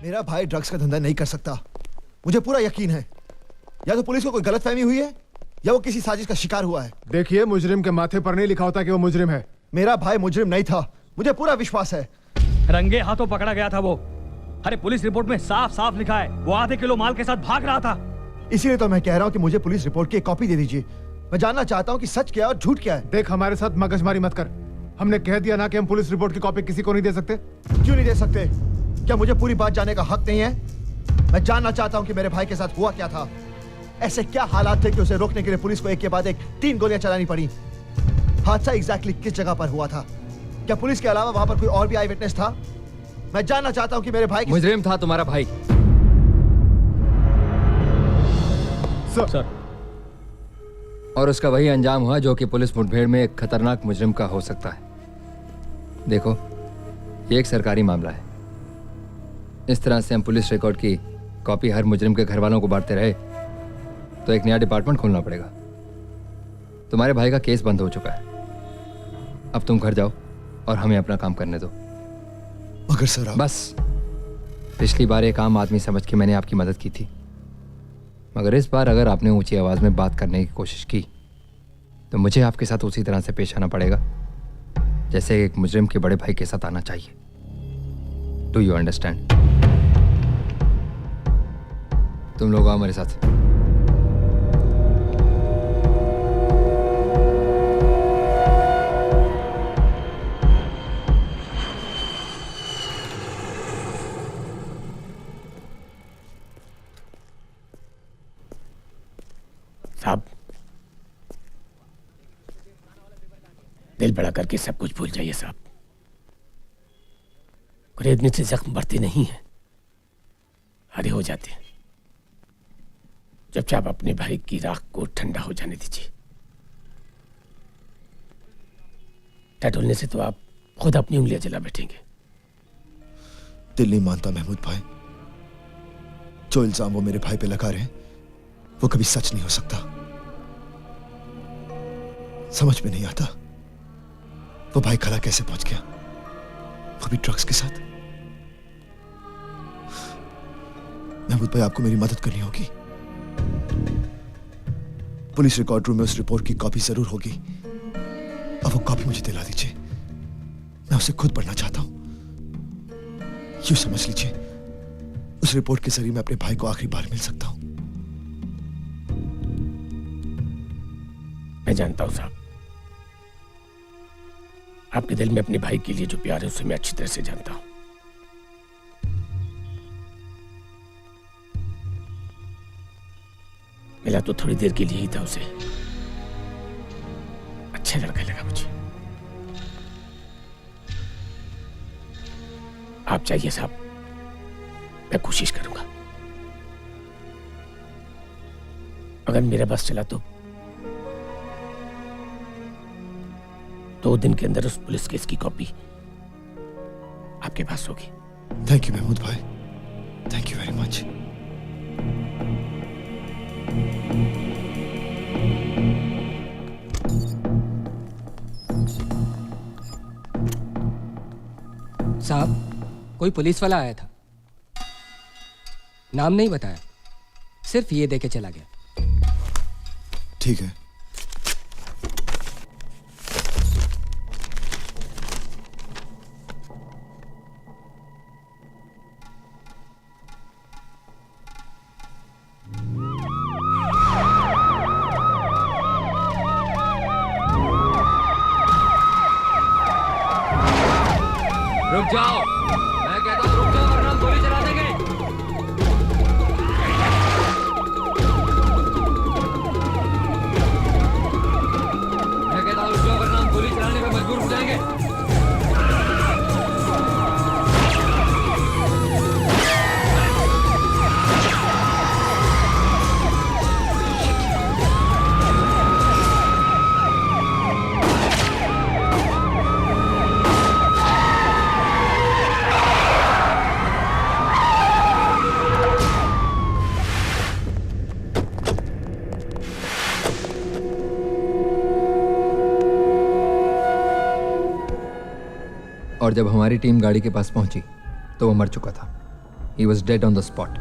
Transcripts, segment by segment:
मेरा भाई ड्रग्स का धंधा नहीं कर सकता, मुझे पूरा यकीन है। या तो पुलिस को कोई गलतफहमी हुई है या वो किसी साजिश का शिकार हुआ है। देखिए, मुजरिम के माथे पर नहीं लिखा होता कि वो मुजरिम है। मेरा भाई मुजरिम नहीं था, मुझे पूरा विश्वास है। रंगे हाथों पकड़ा गया था वो। अरे पुलिस रिपोर्ट में साफ साफ लिखा है वो आधे किलो माल के साथ भाग रहा था। इसीलिए तो मैं कह रहा हूँ कि मुझे पुलिस रिपोर्ट की एक कॉपी दे दीजिए। मैं जानना चाहता हूँ कि सच क्या है और झूठ क्या है। देख, हमारे साथ मगजमारी मत कर। हमने कह दिया ना कि हम पुलिस रिपोर्ट की कॉपी किसी को नहीं दे सकते। क्यों नहीं दे सकते? क्या मुझे पूरी बात जानने का हक नहीं है? मैं जानना चाहता हूँ कि मेरे भाई के साथ हुआ क्या था। ऐसे क्या हालात थे कि उसे रोकने के लिए पुलिस को एक के बाद एक 3 गोलियां चलानी पड़ी? हादसा एग्जैक्टली किस जगह पर हुआ था? क्या पुलिस के अलावा वहां पर कोई और भी आई विटनेस था? मैं जानना चाहता हूं कि मेरे भाई मुजरिम था तुम्हारा भाई। सर। और उसका वही अंजाम हुआ जो कि पुलिस मुठभेड़ में एक खतरनाक मुजरिम का हो सकता है। देखो, ये एक सरकारी मामला है। इस तरह से हम पुलिस रिकॉर्ड की कॉपी हर मुजरिम के घर वालों को बांटते रहे तो एक नया डिपार्टमेंट खोलना पड़ेगा। तुम्हारे भाई का केस बंद हो चुका है। अब तुम घर जाओ और हमें अपना काम करने दो। मगर सर बस, पिछली बार एक आम आदमी समझ के मैंने आपकी मदद की थी, मगर इस बार अगर आपने ऊंची आवाज में बात करने की कोशिश की तो मुझे आपके साथ उसी तरह से पेश आना पड़ेगा जैसे एक मुजरिम के बड़े भाई के साथ आना चाहिए। Do you understand? तुम लोग आओ मेरे साथ। साहब, दिल बड़ा करके सब कुछ भूल जाइए साहब। कुरेदने से जख्म बढ़ते नहीं है, हरे हो जाते हैं। चुपचाप अपने भाई की राख को ठंडा हो जाने दीजिए। टटोलने से तो आप खुद अपनी उंगलियां जला बैठेंगे। दिल नहीं मानता महमूद भाई। जो इल्जाम वो मेरे भाई पे लगा रहे हैं वो कभी सच नहीं हो सकता। समझ में नहीं आता वो भाई खला कैसे पहुंच गया, वो भी ड्रग्स के साथ। महमूद भाई, आपको मेरी मदद करनी होगी। पुलिस रिकॉर्ड रूम में उस रिपोर्ट की कॉपी जरूर होगी। अब वो कॉपी मुझे दिला दीजिए, मैं उसे खुद पढ़ना चाहता हूं। यूं समझ लीजिए, उस रिपोर्ट के जरिए मैं अपने भाई को आखिरी बार मिल सकता हूं। मैं जानता हूं साहब, आपके दिल में अपने भाई के लिए जो प्यार है उसे मैं अच्छी तरह से जानता हूं। मिला तो थोड़ी देर के लिए ही था उसे। अच्छा लड़का लगा मुझे। आप चाहिए साहब, मैं कोशिश करूंगा। अगर मेरा बस चला तो 2 दिन के अंदर उस पुलिस केस की कॉपी आपके पास होगी। थैंक यू महमूद भाई, थैंक यू वेरी मच। साहब, कोई पुलिस वाला आया था, नाम नहीं बताया, सिर्फ ये देके चला गया। ठीक है। रुक जाओ, मैं कहता हूँ रुक जाओ वरना हम गोली चला देंगे। मैं कहता हूँ रुक जाओ वरना हम गोली चलाने पे मजबूर हो जाएंगे। और जब हमारी टीम गाड़ी के पास पहुंची तो वो मर चुका था। He was dead on the spot.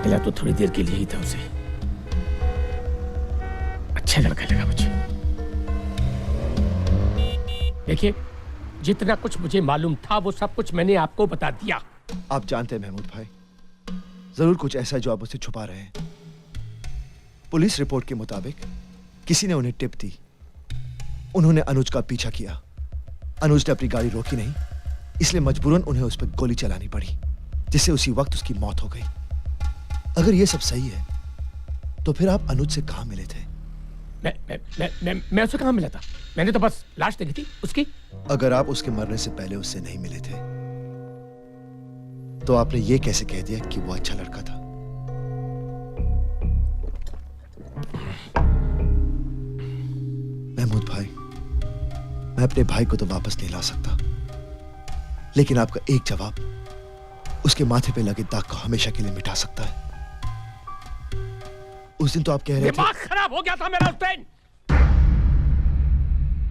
मिला तो थोड़ी देर के लिए ही था उसे। अच्छा लड़का लगा मुझे। देखिए, जितना कुछ मुझे मालूम था वो सब कुछ मैंने आपको बता दिया। आप जानते हैं महमूद भाई, जरूर कुछ ऐसा है जो आप मुझसे छुपा रहे हैं। पुलिस रिपोर्ट के मुताबिक किसी ने उन्हें टिप दी। उन्होंने अनुज का पीछा किया। अनुज ने अपनी गाड़ी रोकी नहीं, इसलिए मजबूरन उन्हें उस पर गोली चलानी पड़ी, जिससे उसी वक्त उसकी मौत हो गई। अगर यह सब सही है तो फिर आप अनुज से कहां मिले थे? मैं उससे कहां मिला था? मैंने तो बस लाश देखी थी उसकी। अगर आप उसके मरने से पहले उससे नहीं मिले थे तो आपने ये कैसे कह दिया कि वो अच्छा लड़का था? महमूद भाई, मैं अपने भाई को तो वापस नहीं ला सकता, लेकिन आपका एक जवाब उसके माथे पे लगे दाग को हमेशा के लिए मिटा सकता है। उस दिन तो आप कह रहे थे दिमाग खराब हो गया था मेरा उस दिन।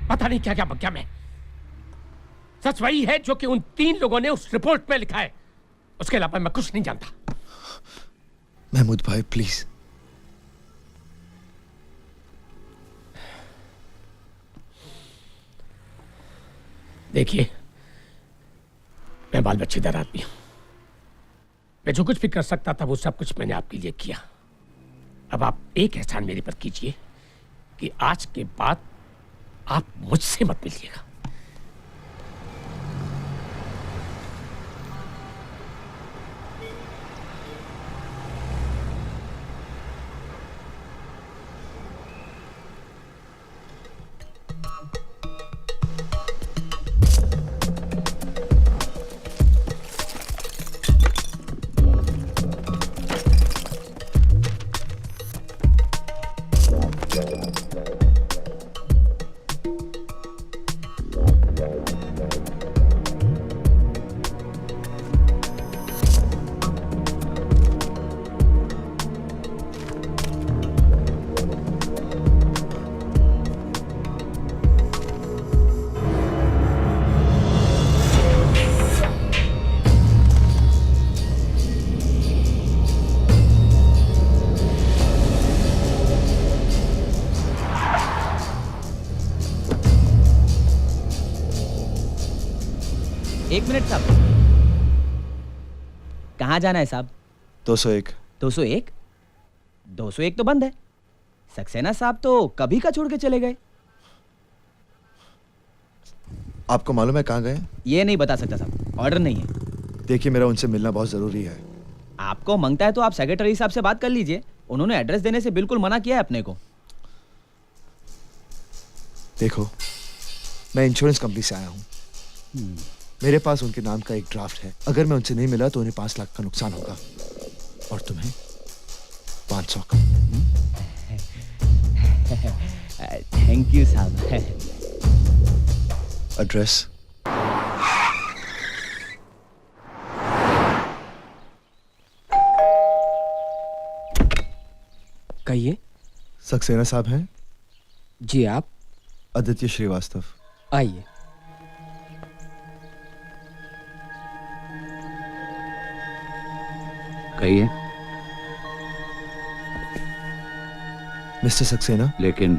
पता नहीं क्या क्या बक गया मैं। सच वही है जो कि उन 3 लोगों ने उस रिपोर्ट में लिखा है। उसके अलावा मैं कुछ नहीं जानता। महमूद भाई प्लीज। देखिए, मैं बाल बच्चेदार आदमी हूं। मैं जो कुछ भी कर सकता था वो सब कुछ मैंने आपके लिए किया। अब आप एक एहसान मेरे पर कीजिए कि आज के बाद आप मुझसे मत मिलिएगा। एक मिनट साहब, कहाँ जाना है साहब? 201। 201? 201 तो बंद है। सक्सेना साहब तो कभी का छोड़ के चले गए। आपको मालूम है कहाँ गए? ये नहीं बता सकता साहब, ऑर्डर नहीं है। देखिए, मेरा उनसे मिलना बहुत जरूरी है। आपको मांगता है तो आप सेक्रेटरी साहब से बात कर लीजिए। उन्होंने एड्रेस देने से बिल्कुल मना किया है अपने को। देखो, मैं इंश्योरेंस कंपनी से आया हूँ। मेरे पास उनके नाम का एक ड्राफ्ट है। अगर मैं उनसे नहीं मिला तो उन्हें 5 लाख का नुकसान होगा और तुम्हें 500 का। थैंक यू साहब। एड्रेस? कहिए। सक्सेना साहब हैं? जी आप? आदित्य श्रीवास्तव। आइए। कहिए। मिस्टर सक्सेना। लेकिन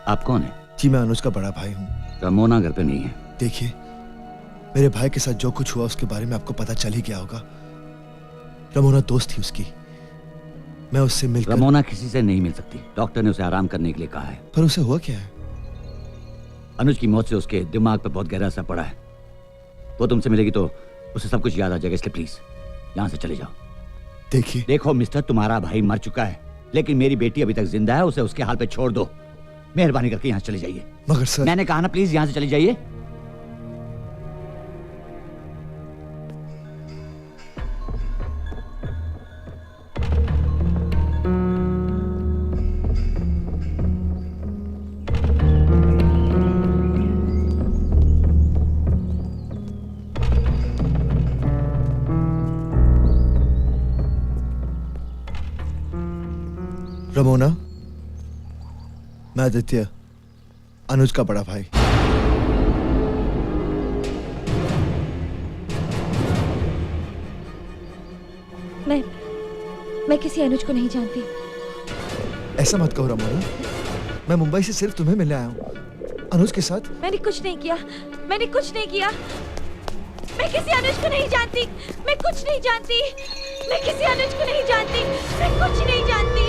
आप कौन हैं? जी, मैं अनुज का बड़ा भाई हूँ। रमोना घर पे नहीं है। देखिए, मेरे भाई के साथ जो कुछ हुआ उसके बारे में आपको पता चल ही गया होगा। रमोना दोस्त थी उसकी। मैं उससे मिलकर। रमोना किसी से नहीं मिल सकती। डॉक्टर ने उसे आराम करने के लिए कहा है। पर उसे हुआ क्या है? अनुज की मौत से उसके दिमाग पर बहुत गहरा असर पड़ा है। वो तुमसे मिलेगी तो उसे सब कुछ याद आ जाएगा, इसलिए प्लीज यहां से चले जाओ। देखिए। देखो मिस्टर, तुम्हारा भाई मर चुका है, लेकिन मेरी बेटी अभी तक जिंदा है। उसे उसके हाल पे छोड़ दो। मेहरबानी करके यहां से चले जाइए। मगर सर। मैंने कहा ना, प्लीज यहां से चले जाइए। रमोना, मैं आदित्य, अनुज का बड़ा भाई। मैं किसी अनुज को नहीं जानती। ऐसा मत कहो रमोना, मैं मुंबई से सिर्फ तुम्हें मिलने आया हूँ। अनुज के साथ मैंने कुछ नहीं किया, मैंने कुछ नहीं किया। मैं किसी अनुज को नहीं जानती, मैं कुछ नहीं जानती। मैं किसी अनुज को नहीं जानती, मैं कुछ नहीं जानती।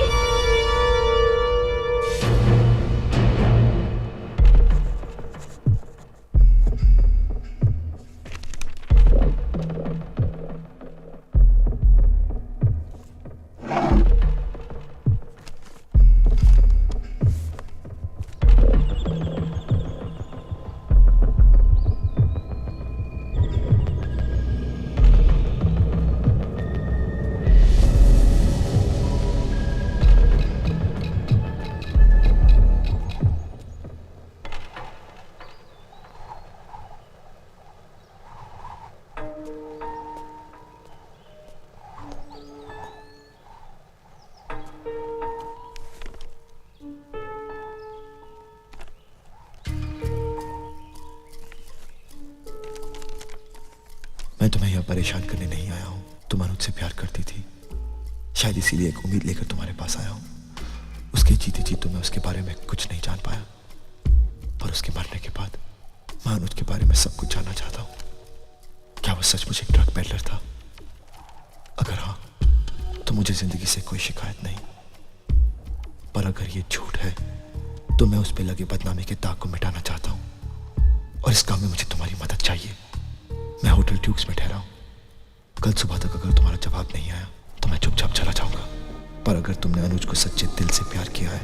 मैं तुम्हें यह परेशान करने नहीं आया हूं। तुम अनुज से प्यार करती थी, शायद इसीलिए एक उम्मीद लेकर तुम्हारे पास आया हूं। उसके जीते जी तो मैं उसके बारे में कुछ नहीं जान पाया, पर उसके मरने के बाद मैं अनुज के बारे में सब कुछ जानना चाहता हूं। क्या वो सचमुच एक ड्रग पेडलर था? अगर हाँ, तो मुझे जिंदगी से कोई शिकायत नहीं, पर अगर ये झूठ है तो मैं उस पर लगे बदनामी के दाग को मिटाना चाहता हूं, और इस काम में मुझे तुम्हारी मदद चाहिए। मैं होटल ट्यूब्स में ठहरा हूं। कल सुबह तक अगर तुम्हारा जवाब नहीं आया तो मैं चुपचाप चला जाऊंगा, पर अगर तुमने अनुज को सच्चे दिल से प्यार किया है